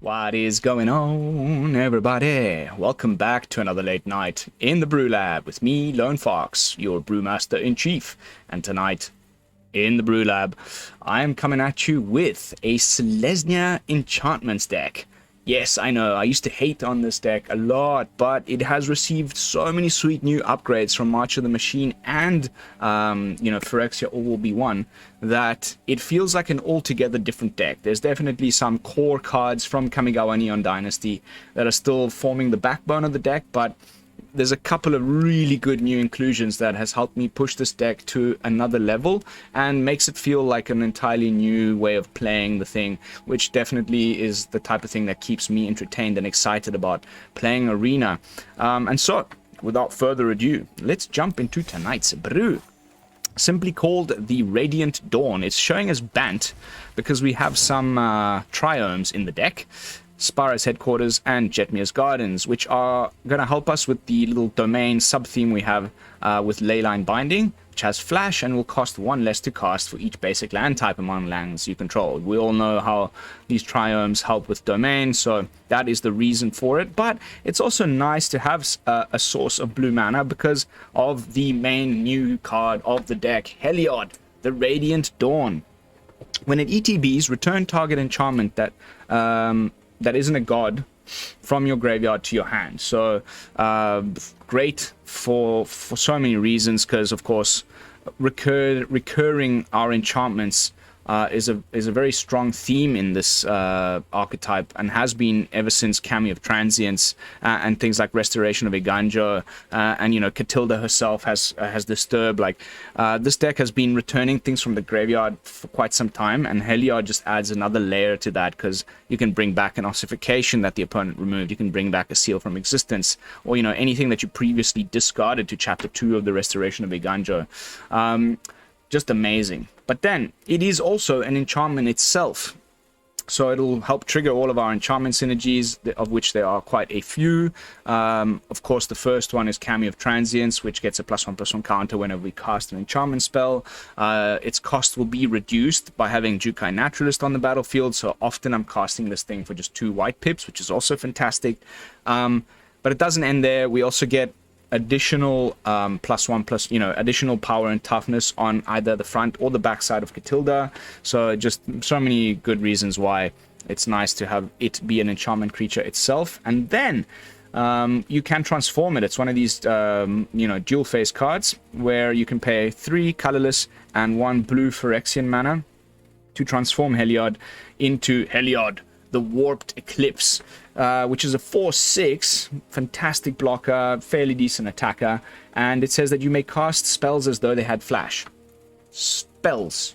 What is going on, everybody? Welcome back to another late night in the BrewLab with me, Lone Fox, your Brewmaster-in-Chief. And tonight, in the BrewLab, I am coming at you with a Selesnya Enchantments deck. Yes, I know, I used to hate on this deck a lot, but it has received so many sweet new upgrades from March of the Machine and, Phyrexia All Will Be One, that it feels like an altogether different deck. There's definitely some core cards from Kamigawa Neon Dynasty that are still forming the backbone of the deck, but there's a couple of really good new inclusions that has helped me push this deck to another level and makes it feel like an entirely new way of playing the thing, which definitely is the type of thing that keeps me entertained and excited about playing Arena. And so, without further ado, let's jump into tonight's brew. Simply called the Radiant Dawn. It's showing as Bant because we have some Triomes in the deck. Spara's Headquarters and Jetmir's Gardens, which are going to help us with the little domain sub-theme we have with Leyline Binding, which has flash and will cost 1 less to cast for each basic land type among lands you control. We all know how these triomes help with domain, so that is the reason for it. But it's also nice to have a source of blue mana because of the main new card of the deck, Heliod, the Radiant Dawn. When it ETBs, return target enchantment that isn't a god from your graveyard to your hand. So great for so many reasons, because of course recurring our enchantments is a very strong theme in this archetype and has been ever since Kami of Transience and things like Restoration of Eiganjo and Katilda herself has disturbed. Like this deck has been returning things from the graveyard for quite some time, and Heliod just adds another layer to that because you can bring back an Ossification that the opponent removed, you can bring back a Seal from Existence, or anything that you previously discarded to Chapter 2 of the Restoration of Eiganjo. Just amazing. But then it is also an enchantment itself, so it'll help trigger all of our enchantment synergies, of which there are quite a few. Of course, the first one is Kami of Transience, which gets a +1/+1 counter whenever we cast an enchantment spell. Its cost will be reduced by having Jukai Naturalist on the battlefield, so often I'm casting this thing for just 2 white pips, which is also fantastic. But it doesn't end there. We also get additional +1+, additional power and toughness on either the front or the back side of Katilda. So just so many good reasons why it's nice to have it be an enchantment creature itself. And then you can transform it. It's one of these dual face cards where you can pay 3 colorless and 1 blue Phyrexian mana to transform Heliod into Heliod, the Warped Eclipse, which is a 4/6, fantastic blocker, fairly decent attacker, and it says that you may cast spells as though they had flash. Spells.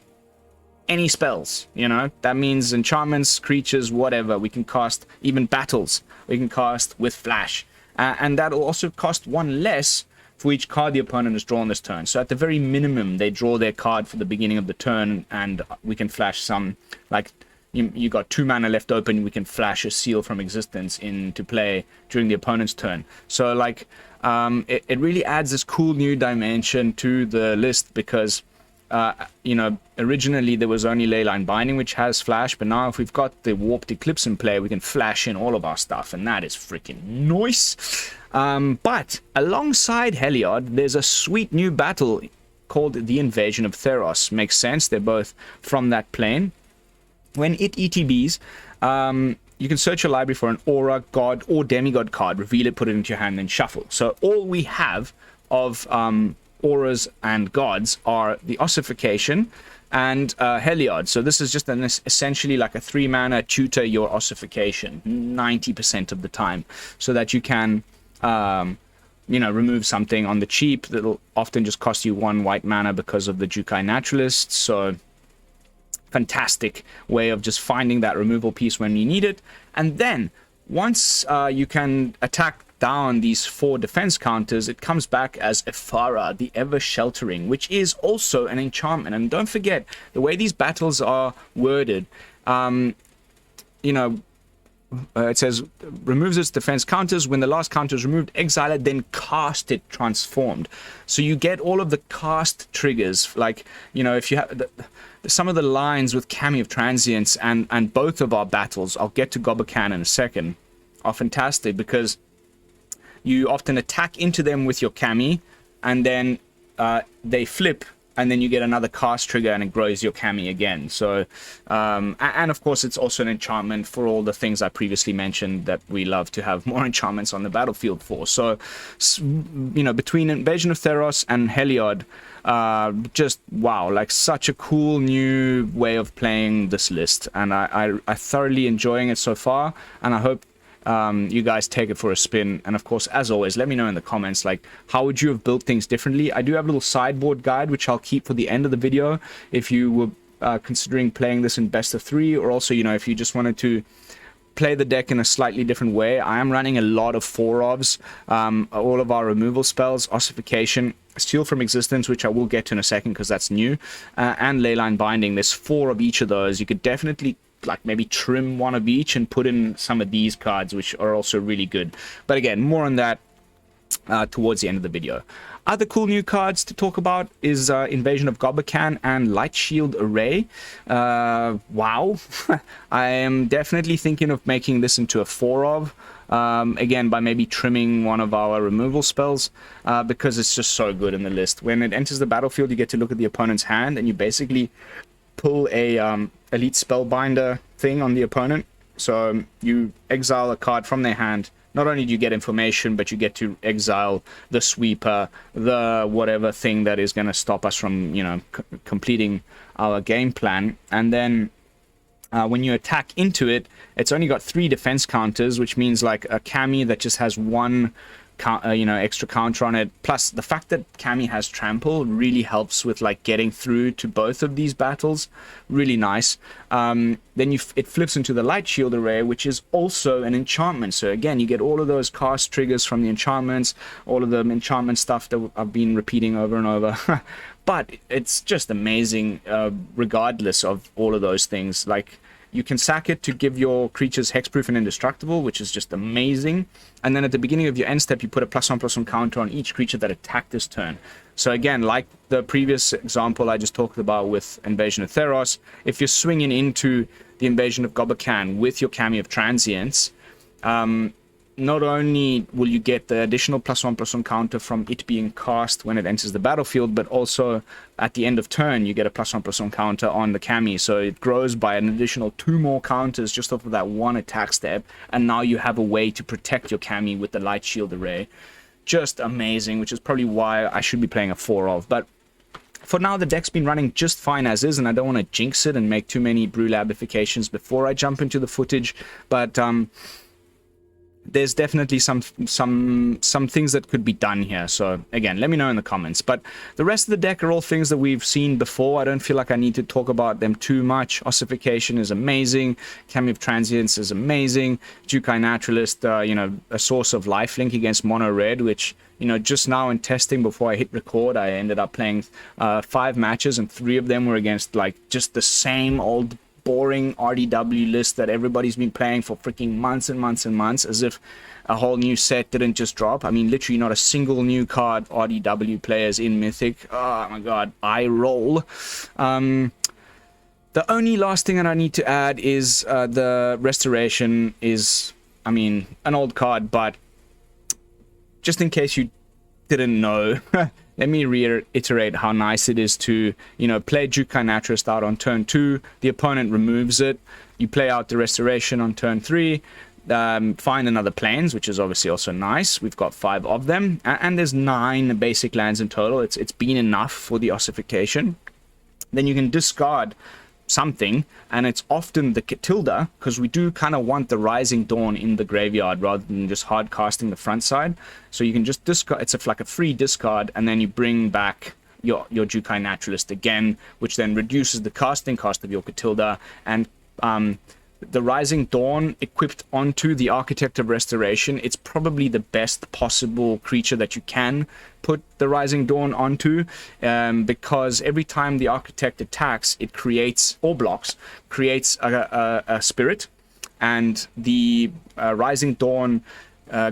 Any spells, that means enchantments, creatures, whatever. We can cast even battles. We can cast with flash. And that will also cost 1 less for each card the opponent has drawn this turn. So at the very minimum, they draw their card for the beginning of the turn, and we can flash some, like, you got 2 mana left open, we can flash a Seal from Existence into play during the opponent's turn. So like it really adds this cool new dimension to the list because originally there was only Leyline Binding which has flash, but now if we've got the Warped Eclipse in play, we can flash in all of our stuff, and that is freaking nice. But alongside Heliod, there's a sweet new battle called the Invasion of Theros. Makes sense, they're both from that plane. When it ETBs, you can search your library for an aura, god, or demigod card, reveal it, put it into your hand, and shuffle. So all we have of auras and gods are the Ossification and Heliod. So this is just essentially like a 3 mana tutor your Ossification 90% of the time, so that you can remove something on the cheap that'll often just cost you 1 white mana because of the Jukai Naturalist. So fantastic way of just finding that removal piece when you need it. And then once you can attack down these 4 defense counters, it comes back as Ephara, the Ever Sheltering, which is also an enchantment. And don't forget, the way these battles are worded, it says removes its defense counters. When the last counter is removed, exile it, then cast it transformed. So you get all of the cast triggers. Like, you know, if you have some of the lines with Kami of Transience and both of our battles, I'll get to Gobakhan in a second, are fantastic because you often attack into them with your Kami, and then they flip, and then you get another cast trigger and it grows your Kami again. So, and of course, it's also an enchantment for all the things I previously mentioned that we love to have more enchantments on the battlefield for. So, you know, between Invasion of Theros and Heliod, just wow, like such a cool new way of playing this list. And I thoroughly enjoying it so far, and I hope you guys take it for a spin. And of course, as always, let me know in the comments, like, how would you have built things differently? I do have a little sideboard guide which I'll keep for the end of the video if you were considering playing this in best of 3, or also, you know, if you just wanted to play the deck in a slightly different way. I am running a lot of 4-ofs, all of our removal spells, Ossification, Steal from Existence, which I will get to in a second because that's new, and Leyline Binding. There's 4 of each of those. You could definitely like maybe trim one of each and put in some of these cards, which are also really good. But again, more on that towards the end of the video. Other cool new cards to talk about is Invasion of Gobakhan and Light Shield Array. Wow. I am definitely thinking of making this into a 4-of. Again, by maybe trimming one of our removal spells, because it's just so good in the list. When it enters the battlefield, you get to look at the opponent's hand, and you basically pull a elite spellbinder thing on the opponent. So you exile a card from their hand. Not only do you get information, but you get to exile the sweeper, the whatever thing that is going to stop us from, you know, completing our game plan. And then when you attack into it, it's only got 3 defense counters, which means like a Kami that just has 1 you know, extra counter on it. Plus the fact that Kami has trample really helps with like getting through to both of these battles. Really nice. Then it flips into the Light Shield Array, which is also an enchantment. So again, you get all of those cast triggers from the enchantments, all of the enchantment stuff that I've been repeating over and over. But it's just amazing, regardless of all of those things. Like, you can sack it to give your creatures hexproof and indestructible, which is just amazing. And then at the beginning of your end step, you put a +1/+1 counter on each creature that attacked this turn. So again, like the previous example I just talked about with Invasion of Theros, if you're swinging into the Invasion of Gobakhan with your Kami of Transience, not only will you get the additional +1/+1 counter from it being cast when it enters the battlefield, but also at the end of turn you get a +1/+1 counter on the Kami, so it grows by an additional 2 more counters just off of that 1 attack step, and now you have a way to protect your Kami with the Light Shield Array. Just amazing, which is probably why I should be playing a 4-of. But for now, the deck's been running just fine as is, and I don't want to jinx it and make too many BrewLabifications before I jump into the footage. But there's definitely some things that could be done here. So again, let me know in the comments. But the rest of the deck are all things that we've seen before. I don't feel like I need to talk about them too much. Ossification is amazing. Kami of Transience is amazing. Jukai Naturalist, you know, a source of lifelink against mono red, which, you know, just now in testing before I hit record, I ended up playing 5 matches, and 3 of them were against like just the same old boring RDW list that everybody's been playing for freaking months and months and months, as if a whole new set didn't just drop. I mean, literally not a single new card RDW players in Mythic. Oh my god, I roll. The only last thing that I need to add is the Restoration is, I mean, an old card, but just in case you didn't know, let me reiterate how nice it is to, you know, play Jukai Naturalist out on turn 2. The opponent removes it. You play out the Restoration on turn 3. Find another planes, which is obviously also nice. We've got 5 of them, and there's 9 basic lands in total. It's been enough for the Ossification. Then you can discard something, and it's often the Katilda, because we do kind of want the Rising Dawn in the graveyard rather than just hard casting the front side. So you can just discard, it's like a free discard, and then you bring back your Jukai Naturalist again, which then reduces the casting cost of your Katilda. And the Rising Dawn equipped onto the Architect of Restoration, it's probably the best possible creature that you can put the Rising Dawn onto, because every time the Architect attacks, it creates, or blocks, creates a spirit, and the Rising Dawn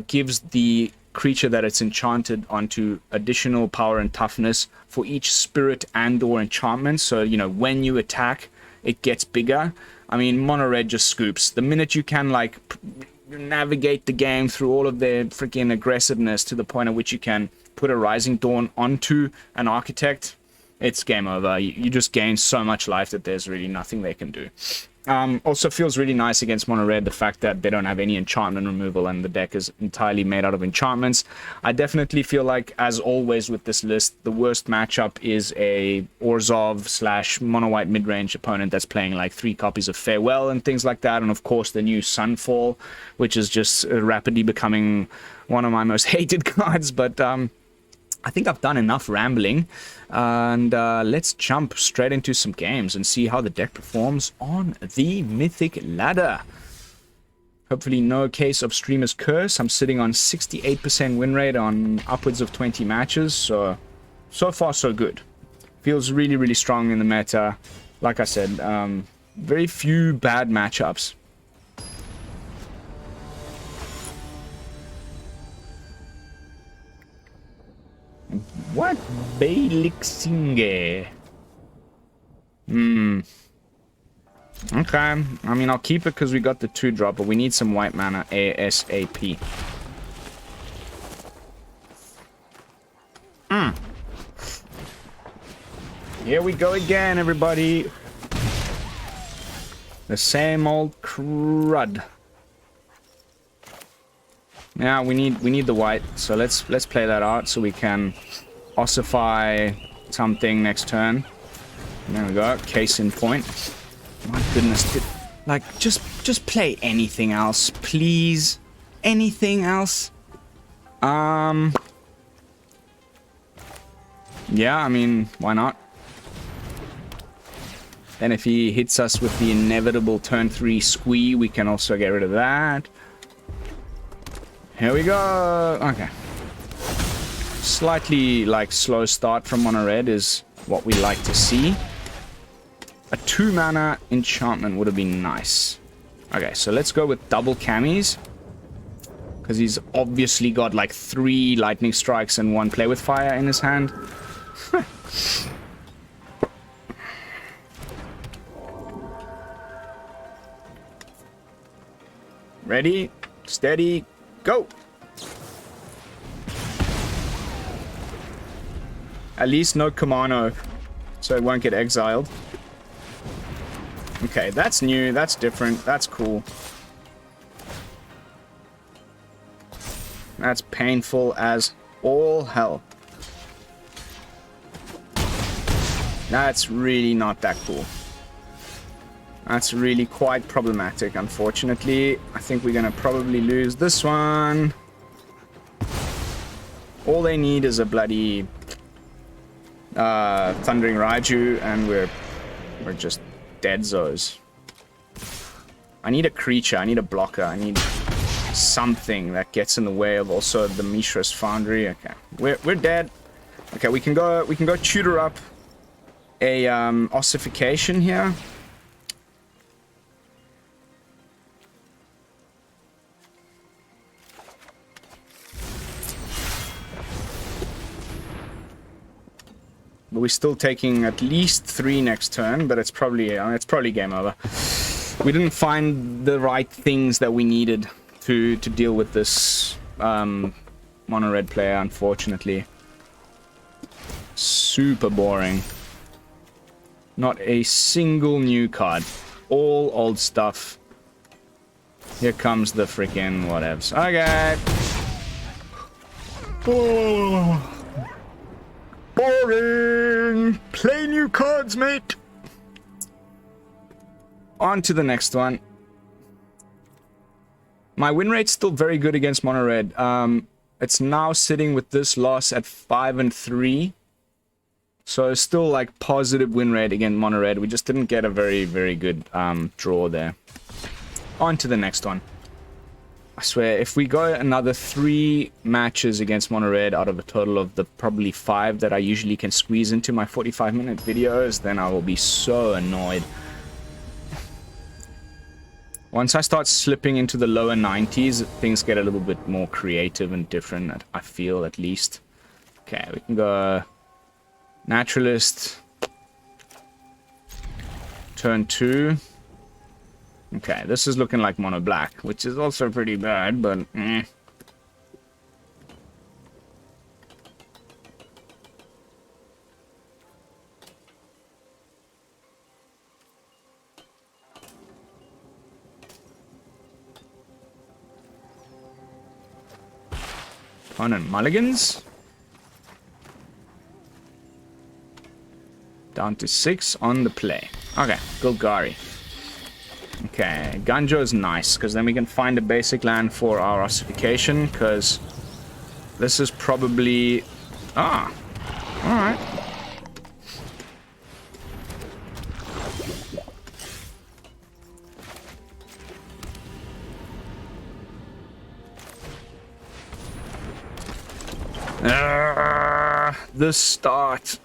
gives the creature that it's enchanted onto additional power and toughness for each spirit and or enchantment. So, you know, when you attack, it gets bigger. I mean, mono red just scoops. The minute you can, like, navigate the game through all of their freaking aggressiveness to the point at which you can put a Rising Dawn onto an Architect, it's game over. You just gain so much life that there's really nothing they can do. Also feels really nice against mono red, the fact that they don't have any enchantment removal and the deck is entirely made out of enchantments. I definitely feel like, as always with this list, the worst matchup is a Orzhov / mono white mid-range opponent that's playing like 3 copies of Farewell and things like that, and of course the new Sunfall, which is just rapidly becoming one of my most hated cards. But I think I've done enough rambling, and let's jump straight into some games and see how the deck performs on the Mythic Ladder. Hopefully no case of Streamer's Curse. I'm sitting on 68% win rate on upwards of 20 matches, so far so good. Feels really, really strong in the meta. Like I said, very few bad matchups. What? Baelixinge. Okay. I mean, I'll keep it because we got the 2-drop, but we need some white mana ASAP. Here we go again, everybody. The same old crud. Yeah, we need the white, so let's play that out so we can ossify something next turn. There we go, case in point. My goodness, like just play anything else, please. Anything else? Yeah, I mean, why not? Then if he hits us with the inevitable turn 3 squee, we can also get rid of that. Here we go. Okay. Slightly, like, slow start from mono red is what we like to see. A 2-mana enchantment would have been nice. Okay, so let's go with double Kamis. Because he's obviously got, like, 3 lightning strikes and 1 play with fire in his hand. Ready, steady, go! At least no Kumano, so it won't get exiled. Okay, that's new, that's different, that's cool. That's painful as all hell. That's really not that cool. That's really quite problematic, unfortunately. I think we're gonna probably lose this one. All they need is a bloody Thundering Raiju, and we're just dead zos. I need a creature, I need a blocker, I need something that gets in the way of also the Mishra's Foundry. Okay, we're dead. Okay, we can go tutor up a Ossification here. But we're still taking at least 3 next turn, but it's probably game over. We didn't find the right things that we needed to deal with this mono red player, unfortunately. Super boring. Not a single new card. All old stuff. Here comes the freaking whatevs. Okay. Oh. Boring! Play new cards, mate! On to the next one. My win rate's still very good against mono red. It's now sitting with this loss at 5-3. So still like positive win rate against mono red. We just didn't get a very, very good draw there. On to the next one. I swear, if we go another 3 matches against mono red out of a total of the probably 5 that I usually can squeeze into my 45-minute videos, then I will be so annoyed. Once I start slipping into the lower 90s, things get a little bit more creative and different, I feel, at least. Okay, we can go Naturalist. Turn 2. Okay, this is looking like mono black, which is also pretty bad, but Opponent mulligans. Down to 6 on the play. Okay, Golgari. Okay, Ganjo is nice, because then we can find a basic land for our Ossification, because this is probably... Ah, alright. The start.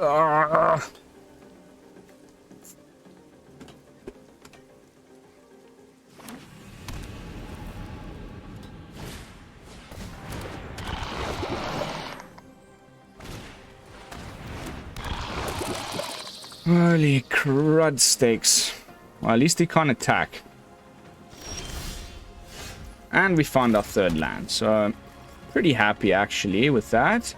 Holy crud steaks. Well, at least he can't attack. And we found our third land, so pretty happy actually with that.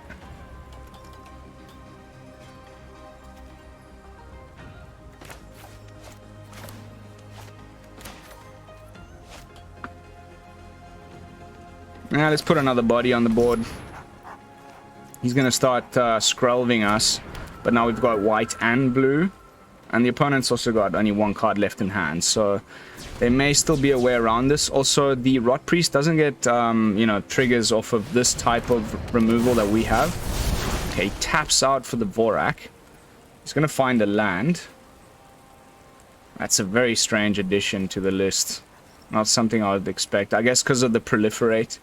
Now let's put another body on the board. He's going to start scrolving us. But now we've got white and blue. And the opponent's also got only one card left in hand. So there may still be a way around this. Also, the Rot Priest doesn't get, you know, triggers off of this type of removal that we have. Okay, taps out for the Vorak. He's going to find a land. That's a very strange addition to the list. Not something I would expect. I guess because of the Proliferate.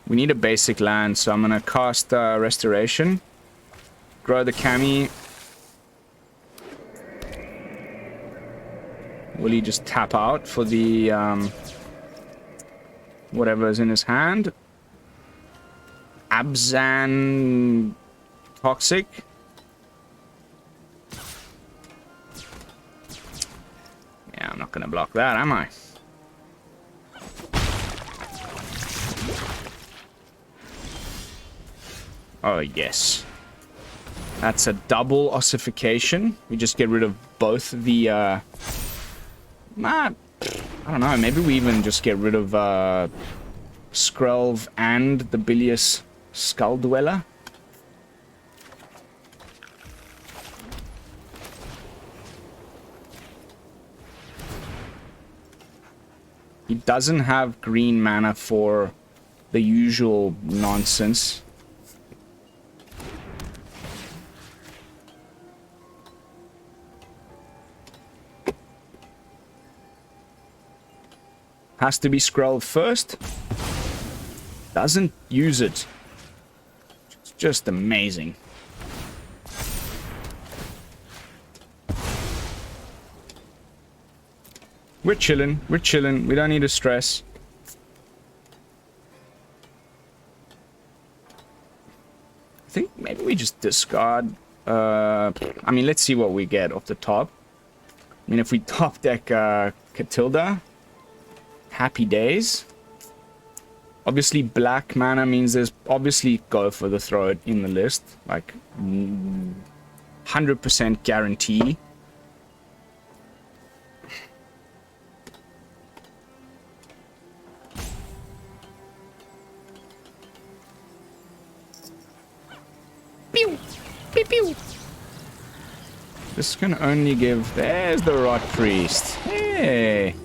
We need a basic land, so I'm going to cast Restoration. Grow the Kami. Will he just tap out for the whatever is in his hand? Abzan Toxic. Yeah, I'm not going to block that, am I? Oh, yes. That's a double Ossification. We just get rid of both the, I don't know, maybe we even just get rid of, Skrelv and the Bilious Skull Dweller. He doesn't have green mana for the usual nonsense. Has to be Skrelv first. Doesn't use it. It's just amazing. We're chilling. We're chilling. We don't need to stress. I think maybe we just discard. I mean, let's see what we get off the top. I mean, if we top deck Katilda. Happy days. Obviously, black mana means there's obviously go for the throw it in the list. Like, 100% guarantee. Pew! Pew pew! This can only give... There's the Rot Priest. Hey!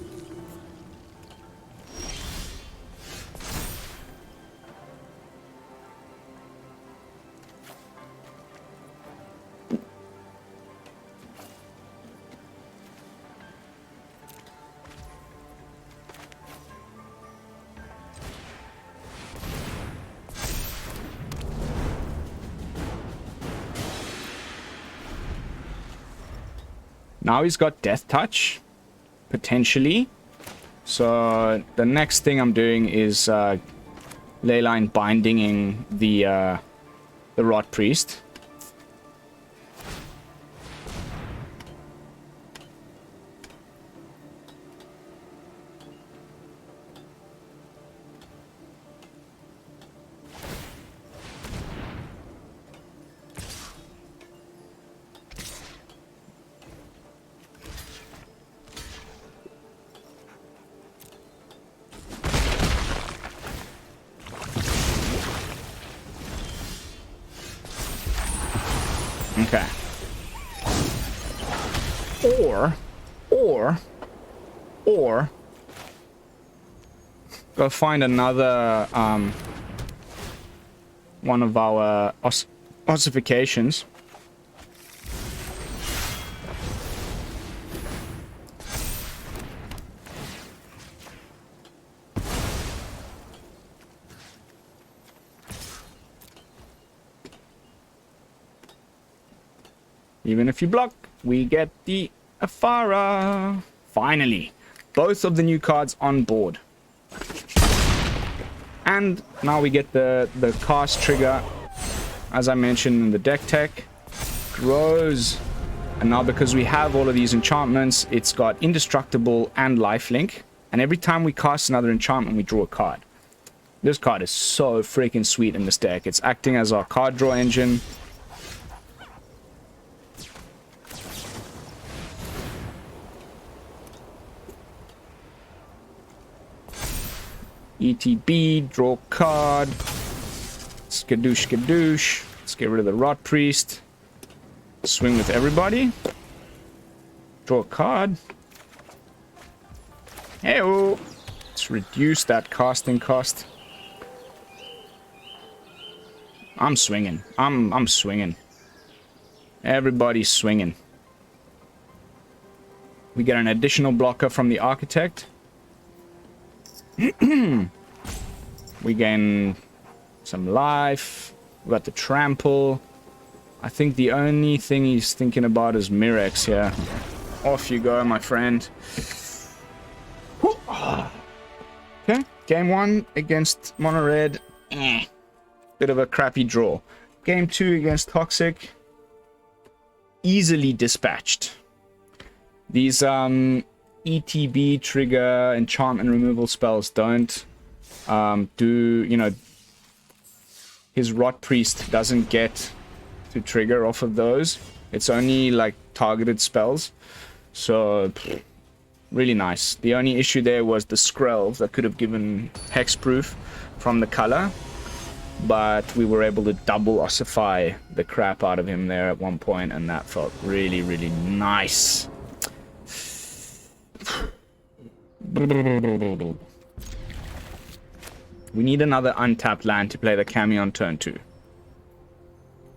Now he's got Death Touch, potentially. So the next thing I'm doing is Leyline Binding the Rot Priest. Okay. Or go find another one of our ossifications. Even if you block, we get the Afara. Finally, both of the new cards on board. And now we get the cast trigger, as I mentioned in the deck tech, grows. And now because we have all of these enchantments, it's got indestructible and lifelink. And every time we cast another enchantment, we draw a card. This card is so freaking sweet in this deck. It's acting as our card draw engine. ETB, draw card. Skadoosh, skadoosh. Let's get rid of the Rot Priest. Swing with everybody. Draw a card. Hey-oh. Let's reduce that casting cost. I'm swinging. I'm swinging. Everybody's swinging. We get an additional blocker from the Architect. We gain some life. We got the Trample. I think the only thing he's thinking about is Mirex here. Off you go, my friend. Okay, game 1 against Mono Red. Bit of a crappy draw. Game 2 against Toxic. Easily dispatched. These ETB trigger enchantment removal spells don't do, you know, his Rot Priest doesn't get to trigger off of those. It's only like targeted spells. So really nice. The only issue there was the Skrells that could have given hexproof from the color, but we were able to double ossify the crap out of him there at one point, and that felt really, really nice. We need another untapped land to play the Kami on turn 2.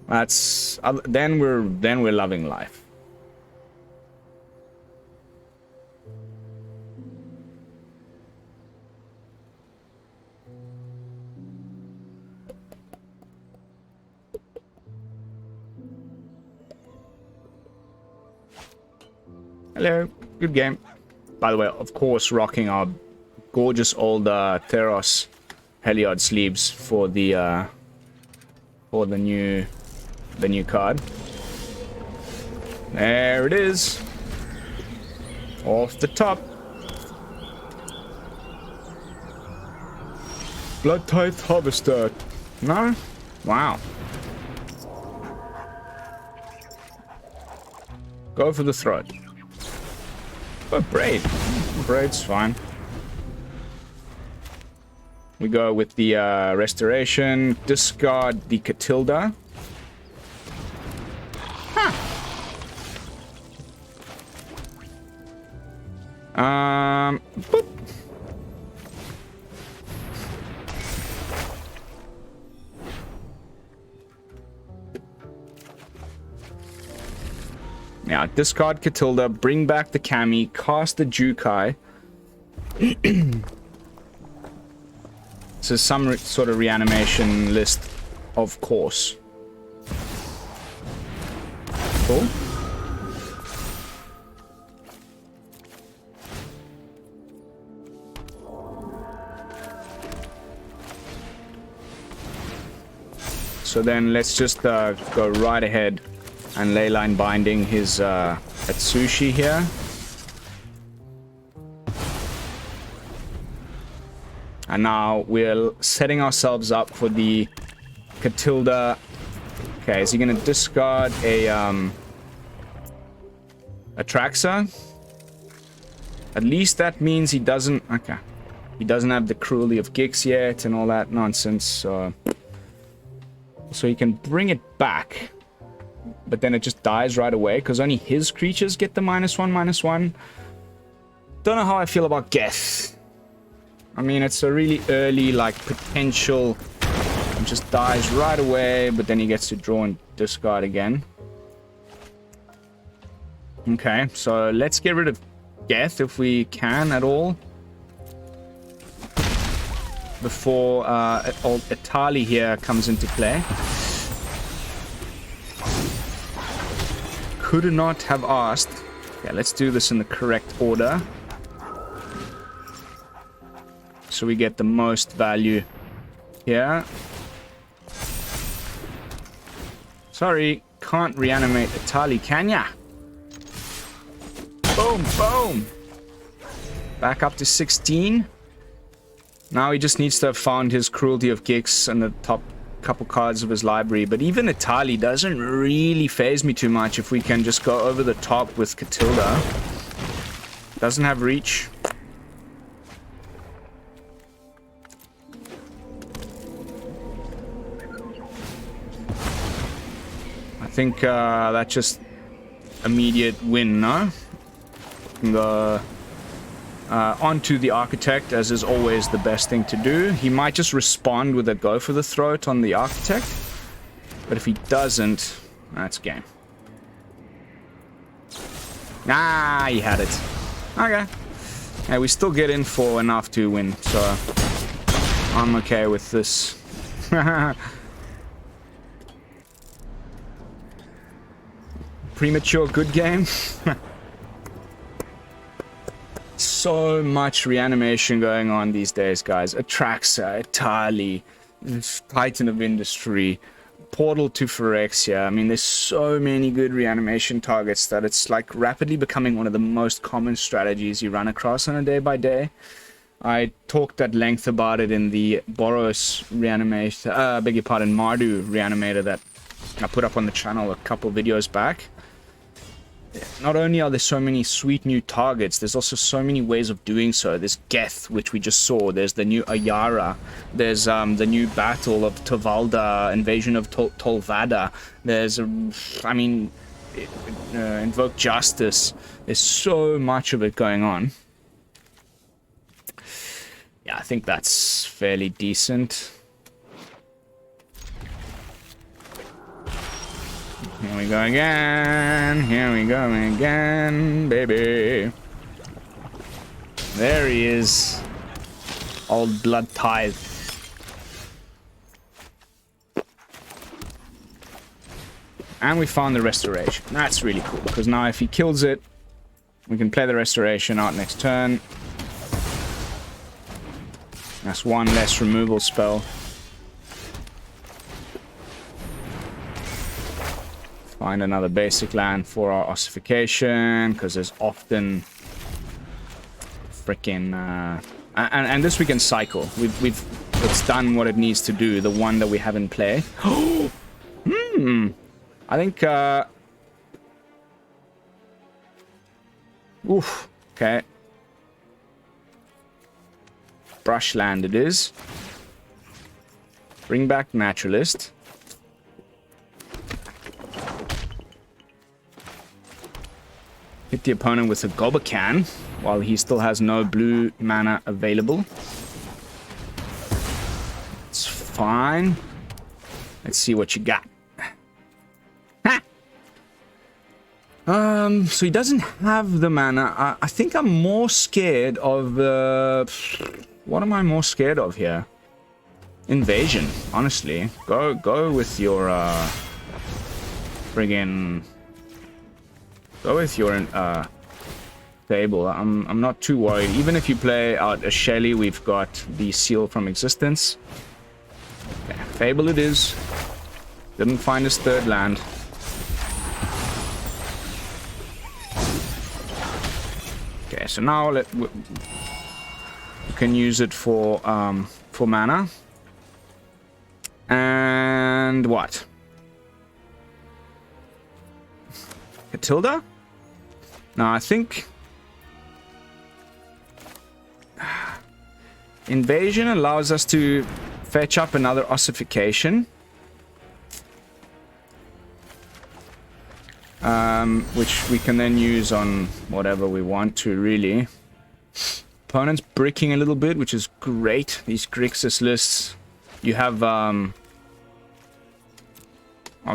That's then we're loving life. Hello, good game. By the way, of course, rocking our gorgeous old Theros Heliod sleeves for the new card. There it is, off the top. Blood Tithe Harvester. No? Wow. Go for the throat. Oh, Braid. Braid's fine. We go with the Restoration. Discard the Katilda. Huh. Boop. Now, discard Katilda, bring back the Kami, cast the Jukai. So some sort of reanimation list, of course. Cool. So then let's just go right ahead and Leyline Binding his Atsushi here. And now we're setting ourselves up for the Katilda. Okay, is he going to discard a Traxa? At least that means he doesn't... Okay. He doesn't have the Cruelty of Gix yet and all that nonsense. So he can bring it back. But then it just dies right away because only his creatures get the -1/-1. Don't know how I feel about Geth. I mean, it's a really early, like, potential. It just dies right away, but then he gets to draw and discard again. Okay, so let's get rid of Geth if we can at all. Before old Etali here comes into play. Could not have asked. Okay, let's do this in the correct order. So we get the most value here. Sorry, can't reanimate Etali, can ya? Boom, boom. Back up to 16. Now he just needs to have found his Cruelty of Gix and the top couple cards of his library. But even Etali doesn't really phase me too much if we can just go over the top with Katilda. Doesn't have reach. I think that's just immediate win, no? Go onto the Architect, as is always the best thing to do. He might just respond with a go for the throat on the Architect. But if he doesn't, that's game. Ah, he had it. Okay. Yeah, we still get in for enough to win, so I'm okay with this. Premature good game. So much reanimation going on these days, guys. Atraxa, Etali, Titan of Industry, Portal to Phyrexia. I mean, there's so many good reanimation targets that it's like rapidly becoming one of the most common strategies you run across on a day-by-day. I talked at length about it in the Boros reanimator, beg your pardon, Mardu reanimator that I put up on the channel a couple videos back. Not only are there so many sweet new targets, there's also so many ways of doing so. There's Geth, which we just saw. There's the new Ayara. There's the new Battle of Tavalda, Invasion of Tolvada. There's, I mean, Invoke Justice. There's so much of it going on. Yeah, I think that's fairly decent. Here we go again. Here we go again, baby. There he is. Old Blood Tithe. And we found the Restoration. That's really cool, because now if he kills it, we can play the Restoration out next turn. That's one less removal spell. Find another basic land for our ossification, because there's often freaking and this we can cycle. It's done what it needs to do. The one that we have in play. I think oof. Okay. Brushland it is. Bring back Naturalist. Hit the opponent with a Gobakhan while he still has no blue mana available. It's fine. Let's see what you got. Ha! So he doesn't have the mana. I think I'm more scared of what am I more scared of here? Invasion, honestly. Go with your friggin' go with your table. I'm not too worried. Even if you play out a Shelly, we've got the Seal from Existence. Okay, Fable it is. Didn't find his third land. Okay, so now we can use it for mana. And what? Katilda? No, I think Invasion allows us to fetch up another Ossification. Which we can then use on whatever we want to, really. Opponent's bricking a little bit, which is great. These Grixis lists. You have our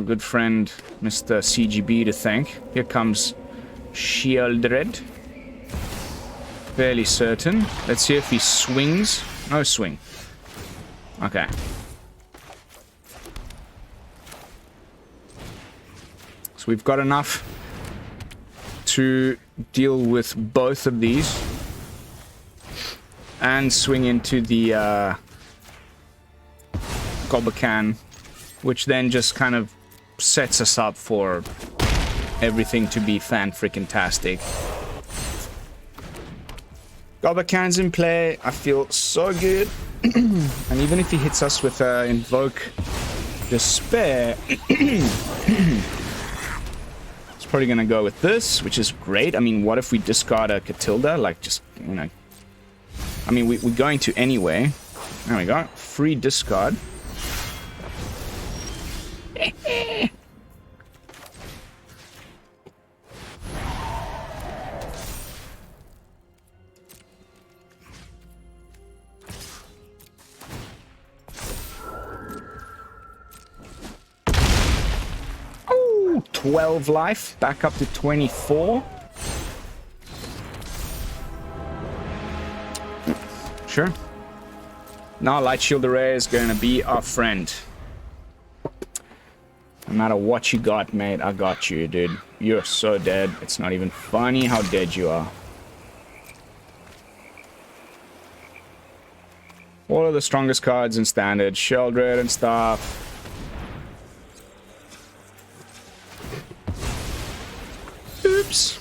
good friend Mr. CGB to thank. Here comes Sheoldred. Fairly certain. Let's see if he swings. No swing. Okay. So we've got enough to deal with both of these. And swing into the Gobakhan, which then just kind of sets us up for everything to be fan-freaking-tastic. Gobakhan's in play. I feel so good. And even if he hits us with Invoke Despair, it's probably going to go with this, which is great. I mean, what if we discard a Katilda? Like, just, you know... I mean, we're going to anyway. There we go. Free discard. Oh, 12 life. Back up to 24. Sure. Now Light Shield Array is going to be our friend. No matter what you got, mate, I got you, dude. You're so dead. It's not even funny how dead you are. All of the strongest cards in Standard. Sheoldred and stuff. Oops.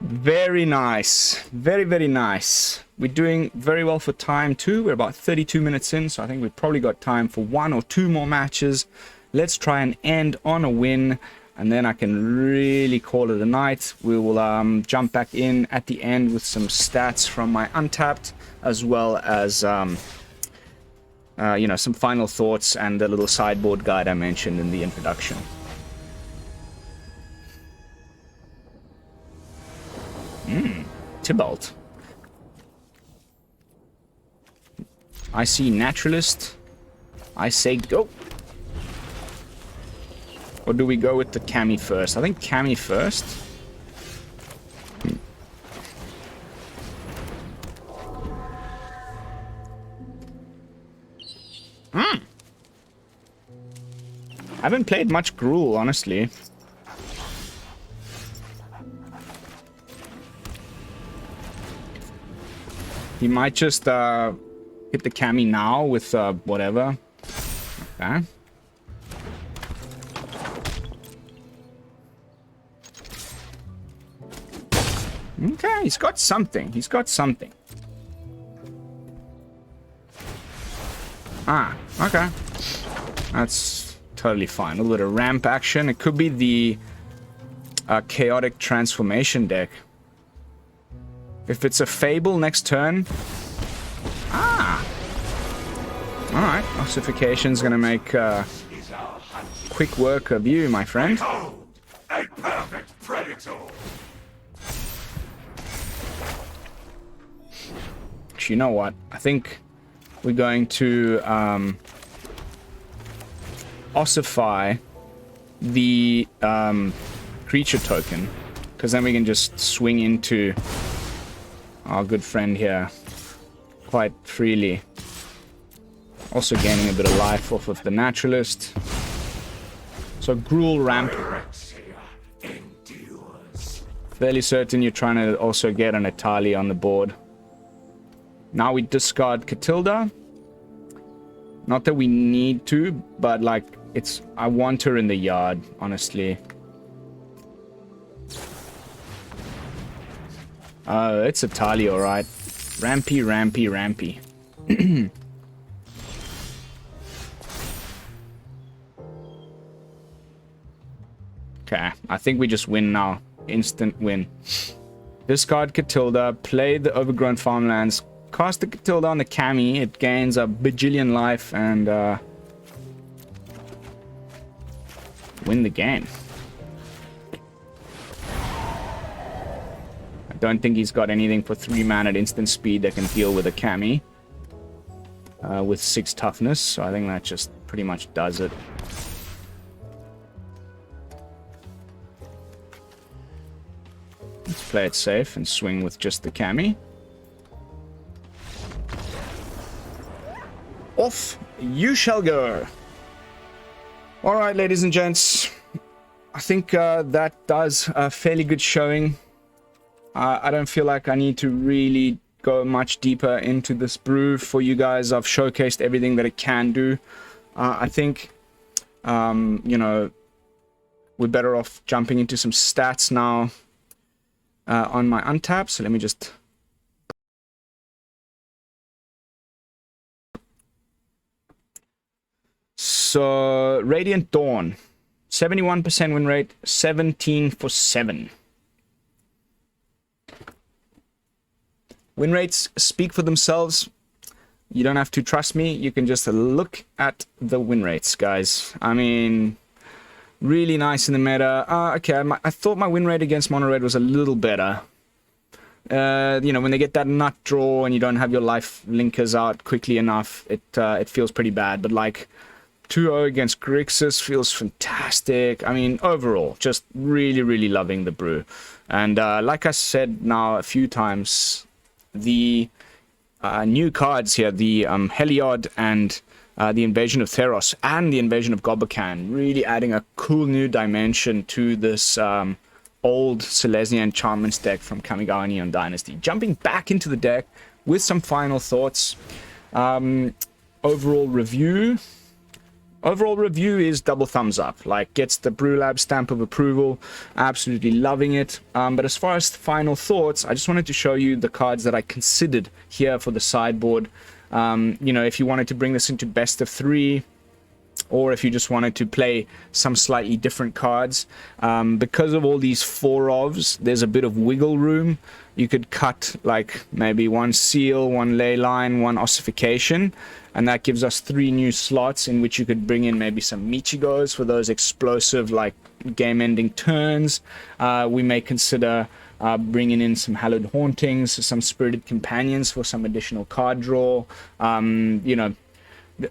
Very nice. Very, very nice. We're doing very well for time too. We're about 32 minutes in, so I think we've probably got time for 1 or 2 more matches. Let's try and end on a win, and then I can really call it a night. We will jump back in at the end with some stats from my Untapped, as well as you know, some final thoughts and the little sideboard guide I mentioned in the introduction. Tybalt. I see Naturalist. I say go. Or do we go with the Kami first? I think Kami first. I haven't played much Gruul, honestly. He might just hit the Kami now with whatever. Okay. Okay, he's got something. He's got something. Ah, okay. That's totally fine. A little bit of ramp action. It could be the chaotic transformation deck. If it's a Fable next turn... Ah! Alright, Ossification's gonna make quick work of you, my friend. A perfect predator. You know what? I think we're going to ossify the creature token, because then we can just swing into our good friend here quite freely. Also gaining a bit of life off of the Naturalist. So Gruul ramp. Fairly certain you're trying to also get an Itali on the board. Now we discard Katilda. Not that we need to, but like I want her in the yard, honestly. It's a Tali, alright. Rampy, rampy, rampy. Okay, I think we just win now. Instant win. Discard Katilda, play the Overgrown Farmlands, cast the Katilda on the Kami, it gains a bajillion life, and win the game. I don't think he's got anything for 3 mana at instant speed that can deal with a Kami. With 6 toughness, so I think that just pretty much does it. Let's play it safe and swing with just the Kami. Off you shall go. Alright, ladies and gents. I think that does a fairly good showing. I don't feel like I need to really go much deeper into this brew for you guys. I've showcased everything that it can do. I think, you know, we're better off jumping into some stats now on my untap. So let me just... So, Radiant Dawn. 71% win rate, 17 for 7. Win rates speak for themselves. You don't have to trust me. You can just look at the win rates, guys. I mean, really nice in the meta. Okay, I thought my win rate against Mono Red was a little better. You know, when they get that nut draw and you don't have your life linkers out quickly enough, it feels pretty bad. But like 2-0 against Grixis feels fantastic. I mean, overall, just really, really loving the brew. And like I said now a few times, the new cards here, the Heliod and the Invasion of Theros and the Invasion of Gobakhan, really adding a cool new dimension to this old HeliodChantments deck from Kamigawa Neon Dynasty. Jumping back into the deck with some final thoughts. Overall review is double thumbs up. Like, gets the BrewLab stamp of approval. Absolutely loving it. But as far as final thoughts, I just wanted to show you the cards that I considered here for the sideboard. You know, if you wanted to bring this into best of 3, or if you just wanted to play some slightly different cards. Because of all these 4-ofs, there's a bit of wiggle room. You could cut like maybe 1 Seal, 1 Leyline, 1 Ossification, and that gives us 3 new slots in which you could bring in maybe some Michigos for those explosive like game-ending turns. We may consider bringing in some Hallowed Hauntings, some Spirited Companions for some additional card draw. You know,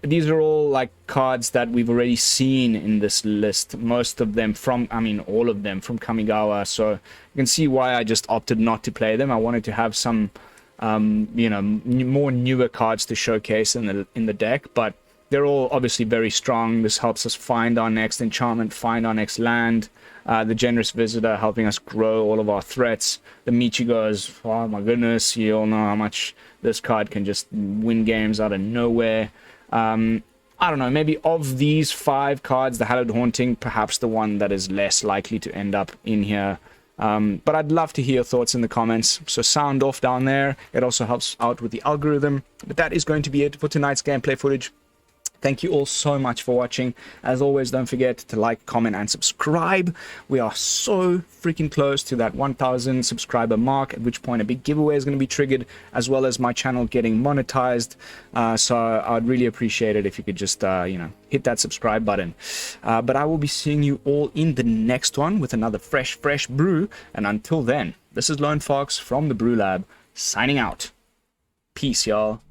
these are all like cards that we've already seen in this list. Most of them from, I mean, all of them from Kamigawa. So you can see why I just opted not to play them. I wanted to have some, you know, more newer cards to showcase in the deck. But they're all obviously very strong. This helps us find our next enchantment, find our next land. The Generous Visitor helping us grow all of our threats. The Michigos, oh my goodness, you all know how much this card can just win games out of nowhere. I don't know, maybe of these 5 cards, the Hallowed Haunting, perhaps the one that is less likely to end up in here. But I'd love to hear your thoughts in the comments, so sound off down there. It also helps out with the algorithm. But that is going to be it for tonight's gameplay footage. Thank you all so much for watching. As always, don't forget to like, comment, and subscribe. We are so freaking close to that 1,000 subscriber mark, at which point a big giveaway is going to be triggered, as well as my channel getting monetized. So I'd really appreciate it if you could just, you know, hit that subscribe button. But I will be seeing you all in the next one with another fresh brew. And until then, this is Lone Fox from the BrewLab, signing out. Peace, y'all.